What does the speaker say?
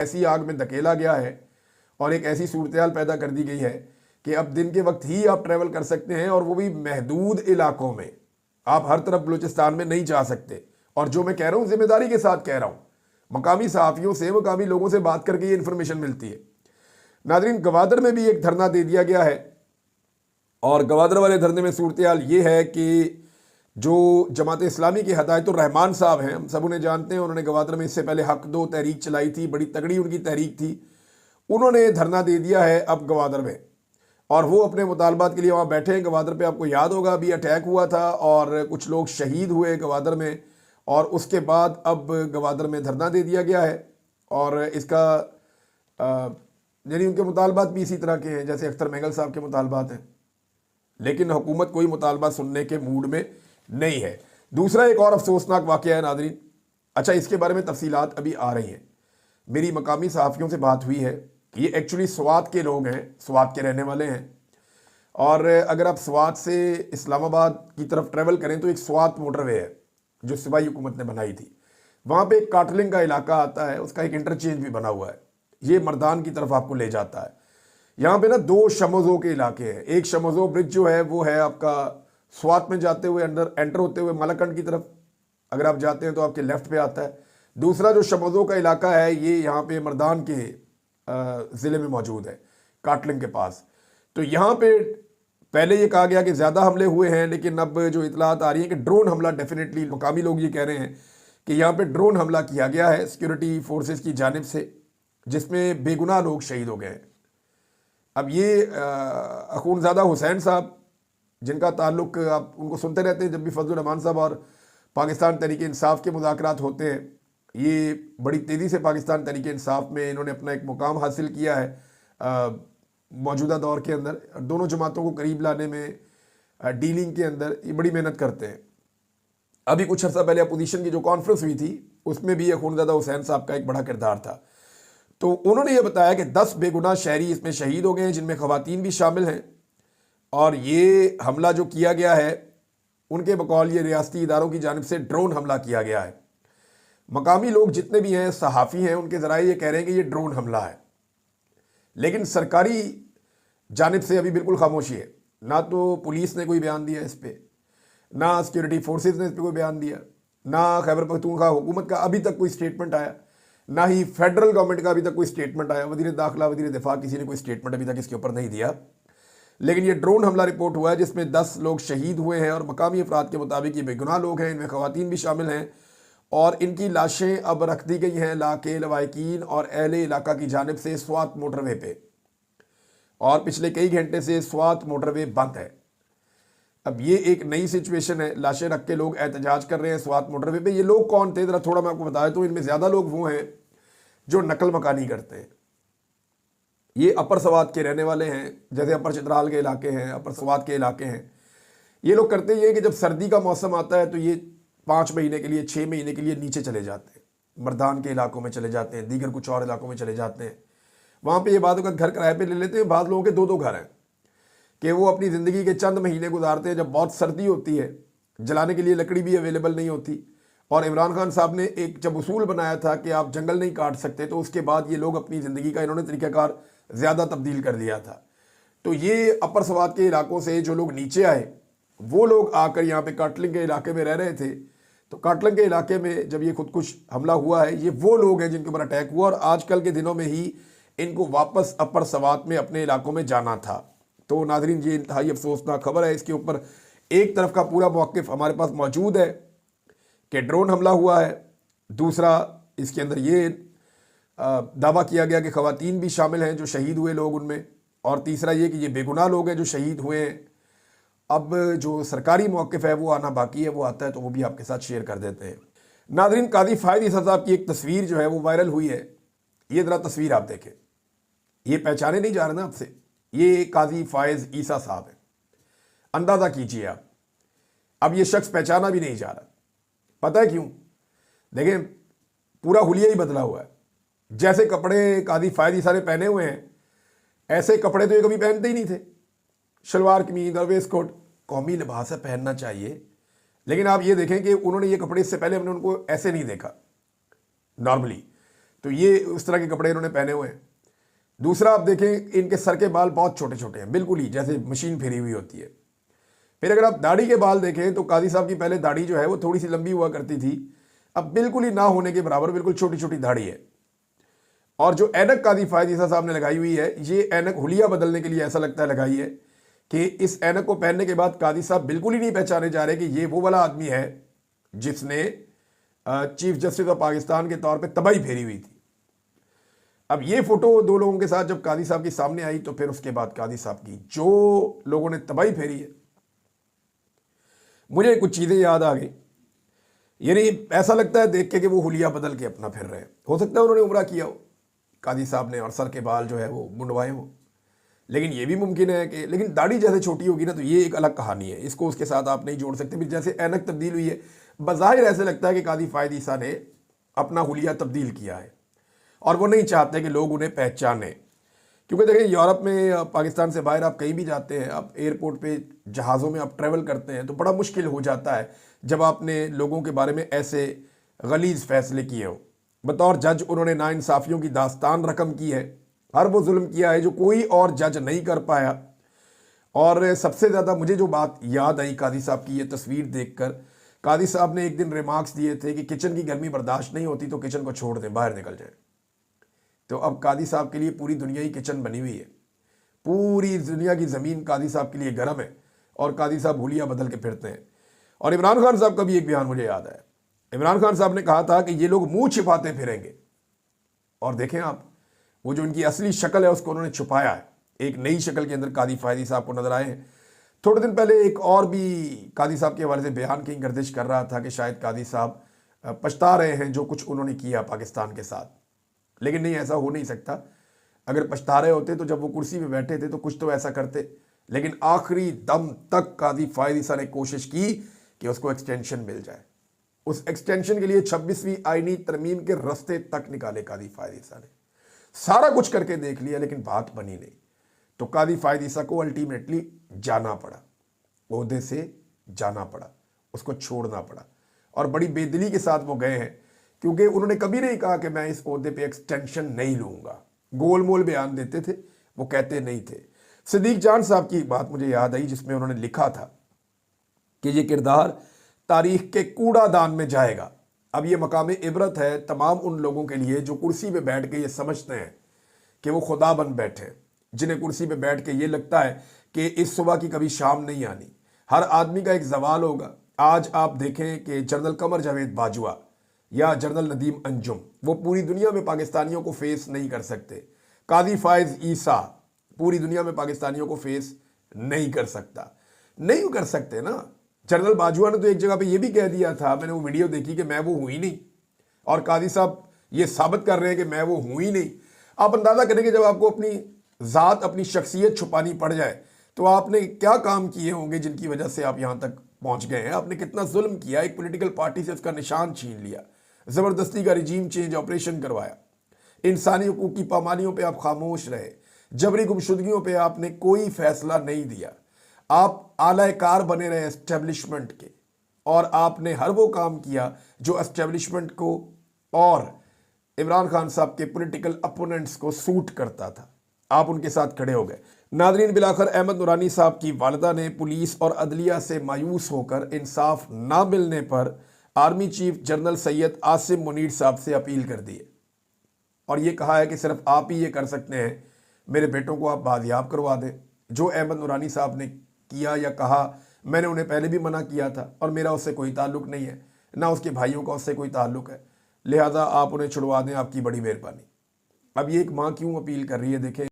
ऐसी आग में धकेला गया है और एक ऐसी सूरत पैदा कर दी गई है कि अब दिन के वक्त ही आप ट्रैवल कर सकते हैं, और वो भी महदूद इलाकों में। आप हर तरफ बलूचिस्तान में नहीं जा सकते। और जो मैं कह रहा हूँ जिम्मेदारी के साथ कह रहा हूँ, मकामी सहाफ़ियों से, मकामी लोगों से बात करके ये इन्फॉर्मेशन मिलती है। नाज़रीन, गवादर में भी एक धरना दे दिया गया है, और गवादर वाले धरने में सूरत हाल ये है कि जो जमात इस्लामी के हदायतुर रहमान साहब हैं, हम सब उन्हें जानते हैं, उन्होंने गवादर में इससे पहले हक दो तहरीक चलाई थी, बड़ी तगड़ी उनकी तहरीक थी। उन्होंने धरना दे दिया है अब गवादर में, और वो अपने मुतालबात के लिए वहाँ बैठे हैं। गवादर पे आपको याद होगा अभी अटैक हुआ था और कुछ लोग शहीद हुए गवादर में, और उसके बाद अब गवादर में धरना दे दिया गया है। और इसका यानी उनके मुतालबात भी इसी तरह के हैं जैसे अख्तर महंगल साहब के मुतालबात हैं, लेकिन हुकूमत कोई मुतालबा सुनने के मूड में नहीं है। दूसरा एक और अफसोसनाक वाक़या है नाज़रीन। अच्छा, इसके बारे में तफसीलात अभी आ रही हैं। मेरी मकामी सहाफ़ियों से बात हुई है, ये एक्चुअली स्वात के लोग हैं, स्वात के रहने वाले हैं। और अगर आप स्वात से इस्लामाबाद की तरफ ट्रैवल करें तो एक स्वात मोटरवे है जो सूबाई हुकूमत ने बनाई थी। वहाँ पे एक काटलिंग का इलाका आता है, उसका एक इंटरचेंज भी बना हुआ है, ये मर्दान की तरफ आपको ले जाता है। यहाँ पे ना दो शमोज़ों के इलाके हैं। एक शमोज़ो ब्रिज जो है वो है आपका स्वात में जाते हुए अंदर एंटर होते हुए मालाकंड की तरफ, अगर आप जाते हैं तो आपके लेफ्ट पे आता है। दूसरा जो शमोज़ो का इलाका है ये यहाँ पे मर्दान के ज़िले में मौजूद है, काटलिंग के पास। तो यहाँ पे पहले ये कहा गया कि ज़्यादा हमले हुए हैं, लेकिन अब जो इतलात आ रही है कि ड्रोन हमला, डेफिनेटली मकामी लोग ये कह रहे हैं कि यहाँ पे ड्रोन हमला किया गया है सिक्योरिटी फोर्सेस की जानिब से, जिसमें बेगुनाह लोग शहीद हो गए हैं। अब ये अखूनज़ादा हुसैन साहब, जिनका ताल्लुक आप उनको सुनते रहते हैं जब भी फजलुर रहमान साहब और पाकिस्तान तहरीक इंसाफ के मुज़ाकरात होते हैं, ये बड़ी तेज़ी से पाकिस्तान तहरीक इंसाफ में इन्होंने अपना एक मुकाम हासिल किया है मौजूदा दौर के अंदर। दोनों जमातों को करीब लाने में, डीलिंग के अंदर ये बड़ी मेहनत करते हैं। अभी कुछ अर्सा पहले अपोजिशन की जो कॉन्फ्रेंस हुई थी उसमें भी अखूनज़ादा हुसैन साहब का एक बड़ा किरदार था। तो उन्होंने ये बताया कि 10 बेगुनाह शहरी इसमें शहीद हो गए हैं, जिनमें ख़वातीन भी शामिल हैं। और ये हमला जो किया गया है उनके बकौल ये रियासती इदारों की जानिब से ड्रोन हमला किया गया है। मकामी लोग जितने भी हैं, सहाफ़ी हैं, उनके ज़राए ये कह रहे हैं कि ये ड्रोन हमला है, लेकिन सरकारी जानिब से अभी बिल्कुल खामोशी है। ना तो पुलिस ने कोई बयान दिया इस पर, ना सिक्योरिटी फोर्सेस ने इस पर कोई बयान दिया, ना खैबर पख्तूनख्वा हुकूमत का अभी तक कोई स्टेटमेंट आया, ना ही फेडरल गवर्नमेंट का अभी तक कोई स्टेटमेंट आया। वज़ीर दाखिला, वज़ीर दिफा, किसी ने कोई स्टेटमेंट अभी तक इसके ऊपर नहीं दिया। लेकिन ये ड्रोन हमला रिपोर्ट हुआ है जिसमें 10 लोग शहीद हुए हैं, और मकामी अफराद के मुताबिक ये बेगुनाह लोग हैं, इनमें ख़वातीन भी शामिल हैं। और इनकी लाशें अब रख दी गई हैं लाके लवाकिन और अहले इलाका की जानिब से स्वात मोटरवे पे, और पिछले कई घंटे से स्वात मोटरवे बंद है। अब ये एक नई सिचुएशन है, लाशें रख के लोग एहतजाज कर रहे हैं स्वात मोटरवे पे। ये लोग कौन थे, ज़रा थोड़ा मैं आपको बता देता हूँ। इनमें ज़्यादा लोग वो हैं जो नकल मकानी करते हैं। ये अपर स्वात के रहने वाले हैं, जैसे अपर चित्राल के इलाके हैं, अपर स्वात के इलाके हैं। ये लोग करते ये कि जब सर्दी का मौसम आता है तो ये 5 महीने के लिए, 6 महीने के लिए नीचे चले जाते हैं, मर्दान के इलाकों में चले जाते हैं, दीगर कुछ और इलाकों में चले जाते हैं। वहाँ पे ये बाद का घर किराए पे ले लेते हैं। बाद लोगों के 2-2 घर हैं कि वो अपनी ज़िंदगी के चंद महीने गुजारते हैं जब बहुत सर्दी होती है, जलाने के लिए लकड़ी भी अवेलेबल नहीं होती। और इमरान खान साहब ने एक जब उसूल बनाया था कि आप जंगल नहीं काट सकते, तो उसके बाद ये लोग अपनी ज़िंदगी का इन्होंने तरीक़ाकार ज़्यादा तब्दील कर दिया था। तो ये अपर स्वात के इलाकों से जो लोग नीचे आए, वो लोग आकर यहाँ पे काटलिंग के इलाके में रह रहे थे। तो काटलिंग के इलाके में जब ये खुदकुश हमला हुआ है, ये वो लोग हैं जिनके ऊपर अटैक हुआ, और आजकल के दिनों में ही इनको वापस अपर स्वात में अपने इलाकों में जाना था। तो नाज़रीन, ये इंतहाई अफसोसनाक खबर है। इसके ऊपर एक तरफ का पूरा मौक़िफ़ हमारे पास मौजूद है कि ड्रोन हमला हुआ है, दूसरा इसके अंदर ये दावा किया गया कि ख़वातीन भी शामिल हैं जो शहीद हुए लोग उनमें, और तीसरा ये कि ये बेगुनाह लोग हैं जो शहीद हुए हैं। अब जो सरकारी मौक़िफ़ है वो आना बाकी है, वो आता है तो वो भी आपके साथ शेयर कर देते हैं। नाज़रीन, काजी फ़ायद ईसा साहब की एक तस्वीर जो है वो वायरल हुई है। ये ज़रा तस्वीर आप देखें, ये पहचाने नहीं जा रहे ना आपसे, ये काजी फ़ायद ईसा साहब है। अंदाज़ा कीजिए आप, अब ये शख्स पहचाना भी नहीं जा रहा। पता है क्यों? देखें, पूरा हुलिया ही बदला हुआ है। जैसे कपड़े काजी फ़ायद ईसा ने पहने हुए हैं, ऐसे कपड़े तो ये कभी पहनते ही नहीं थे। शलवार कमीज और वेस्ट कोट कौमी लिबास है, पहनना चाहिए, लेकिन आप ये देखें कि उन्होंने ये कपड़े, इससे पहले हमने उनको ऐसे नहीं देखा नॉर्मली। तो ये उस तरह के कपड़े इन्होंने पहने हुए हैं। दूसरा आप देखें, इनके सर के बाल बहुत छोटे छोटे हैं, बिल्कुल ही जैसे मशीन फेरी हुई होती है। फिर अगर आप दाढ़ी के बाल देखें तो कादी साहब की पहले दाढ़ी जो है वो थोड़ी सी लंबी हुआ करती थी, अब बिल्कुल ही ना होने के बराबर बिल्कुल छोटी छोटी दाढ़ी है। और जो ऐनक कादी फायद ईसा साहब ने लगाई हुई है, ये ऐनक हुलिया बदलने के लिए ऐसा लगता है लगाई है कि इस ऐनक को पहनने के बाद कादी साहब बिल्कुल ही नहीं पहचाने जा रहे कि ये वो वाला आदमी है जिसने चीफ जस्टिस ऑफ पाकिस्तान के तौर पे तबाही फेरी हुई थी। अब ये फोटो दो लोगों के साथ जब कादी साहब की सामने आई तो फिर उसके बाद कादी साहब की जो लोगों ने तबाही फेरी है, मुझे कुछ चीजें याद आ गई। यानी ऐसा लगता है देख के कि वो हुलिया बदल के अपना फिर रहे हैं। हो सकता है उन्होंने उम्रा किया हो कादी साहब ने और सर के बाल जो है वो मुंडवाए हो, लेकिन ये भी मुमकिन है कि, लेकिन दाढ़ी जैसे छोटी होगी ना तो ये एक अलग कहानी है, इसको उसके साथ आप नहीं जोड़ सकते। फिर जैसे ऐनक तब्दील हुई है, बज़ाहिर ऐसे लगता है कि कादी फायद ईसा ने अपना हुलिया तब्दील किया है और वो नहीं चाहते कि लोग उन्हें पहचाने। क्योंकि देखिए यूरोप में, पाकिस्तान से बाहर आप कहीं भी जाते हैं, आप एयरपोर्ट पे जहाज़ों में आप ट्रैवल करते हैं तो बड़ा मुश्किल हो जाता है जब आपने लोगों के बारे में ऐसे गलीज़ फैसले किए हो। बतौर जज उन्होंने नाइंसाफ़ियों की दास्तान रकम की है, हर वो जुल्म किया है जो कोई और जज नहीं कर पाया। और सबसे ज़्यादा मुझे जो बात याद आई कादी साहब की ये तस्वीर देखकर, कादी साहब ने एक दिन रिमार्क्स दिए थे कि किचन की गर्मी बर्दाश्त नहीं होती तो किचन को छोड़ दें, बाहर निकल जाए। तो अब कादी साहब के लिए पूरी दुनिया ही किचन बनी हुई है, पूरी दुनिया की ज़मीन कादी साहब के लिए गर्म है और कादी साहब हुलिया बदल के फिरते हैं। और इमरान खान साहब का भी एक बयान मुझे याद है। इमरान खान साहब ने कहा था कि ये लोग मुंह छिपाते फिरेंगे, और देखें आप वो जो इनकी असली शक्ल है उसको उन्होंने छुपाया है, एक नई शक्ल के अंदर कादी फायदी साहब को नजर आए हैं। थोड़े दिन पहले एक और भी कादी साहब के हवाले से बयान की गर्दिश कर रहा था कि शायद कादी साहब पछता रहे हैं जो कुछ उन्होंने किया पाकिस्तान के साथ, लेकिन नहीं, ऐसा हो नहीं सकता। अगर पछता रहे होते तो जब वो कुर्सी पे बैठे थे तो कुछ तो ऐसा करते, लेकिन आखिरी दम तक कादी फायदी साहब ने कोशिश की कि उसको एक्सटेंशन मिल जाए। उस एक्सटेंशन के लिए 26वीं आईनी तरमीम के रास्ते तक निकाले कादी फायदी साहब ने, सारा कुछ करके देख लिया लेकिन बात बनी नहीं। तो कादी फायद ईसा को अल्टीमेटली जाना पड़ा, ओहदे से जाना पड़ा, उसको छोड़ना पड़ा, और बड़ी बेदिली के साथ वो गए हैं क्योंकि उन्होंने कभी नहीं कहा कि मैं इस ओहदे पे एक्सटेंशन नहीं लूंगा। गोल मोल बयान देते थे, वो कहते नहीं थे। सिद्दीक जान साहब की एक बात मुझे याद आई जिसमें उन्होंने लिखा था कि ये किरदार तारीख के कूड़ादान में जाएगा। अब ये मकाम इबरत है तमाम उन लोगों के लिए जो कुर्सी पे बैठ के ये समझते हैं कि वो खुदा बन बैठे, जिन्हें कुर्सी पे बैठ के ये लगता है कि इस सुबह की कभी शाम नहीं आनी, हर आदमी का एक जवाल होगा। आज आप देखें कि जनरल कमर जावेद बाजवा या जनरल नदीम अंजुम वो पूरी दुनिया में पाकिस्तानियों को फेस नहीं कर सकते। कादी फायज ईसा पूरी दुनिया में पाकिस्तानियों को फेस नहीं कर सकता, नहीं कर सकते ना। जनरल बाजवा ने तो एक जगह पे ये भी कह दिया था, मैंने वो वीडियो देखी, कि मैं वो हूं ही नहीं, और कादी साहब ये साबित कर रहे हैं कि मैं वो हूं ही नहीं। आप अंदाजा करेंगे जब आपको अपनी ज़ात, अपनी शख्सियत छुपानी पड़ जाए तो आपने क्या काम किए होंगे जिनकी वजह से आप यहाँ तक पहुँच गए हैं। आपने कितना जुल्म किया, एक पॉलिटिकल पार्टी से उसका निशान छीन लिया, ज़बरदस्ती का रिजीम चेंज ऑपरेशन करवाया, इंसानी हुकूक की पामानियों पर आप खामोश रहे, जबरी गुमशुदगियों पर आपने कोई फैसला नहीं दिया, आप आलाकार बने रहे एस्टेब्लिशमेंट के, और आपने हर वो काम किया जो एस्टेब्लिशमेंट को और इमरान खान साहब के पॉलिटिकल अपोनेंट्स को सूट करता था। आप उनके साथ खड़े हो गए। नादरीन, बिलाखिर अहमद नूरानी साहब की वालिदा ने पुलिस और अदलिया से मायूस होकर इंसाफ ना मिलने पर army chief general Syed Asim Munir साहब से अपील कर दी है और ये कहा है कि सिर्फ आप ही ये कर सकते हैं, मेरे बेटों को आप बाजियाब करवा दें। जो अहमद नूरानी साहब ने किया या कहा, मैंने उन्हें पहले भी मना किया था और मेरा उससे कोई ताल्लुक नहीं है, ना उसके भाइयों का उससे कोई ताल्लुक है, लिहाजा आप उन्हें छुड़वा दें, आपकी बड़ी मेहरबानी। अब ये एक माँ क्यों अपील कर रही है, देखें।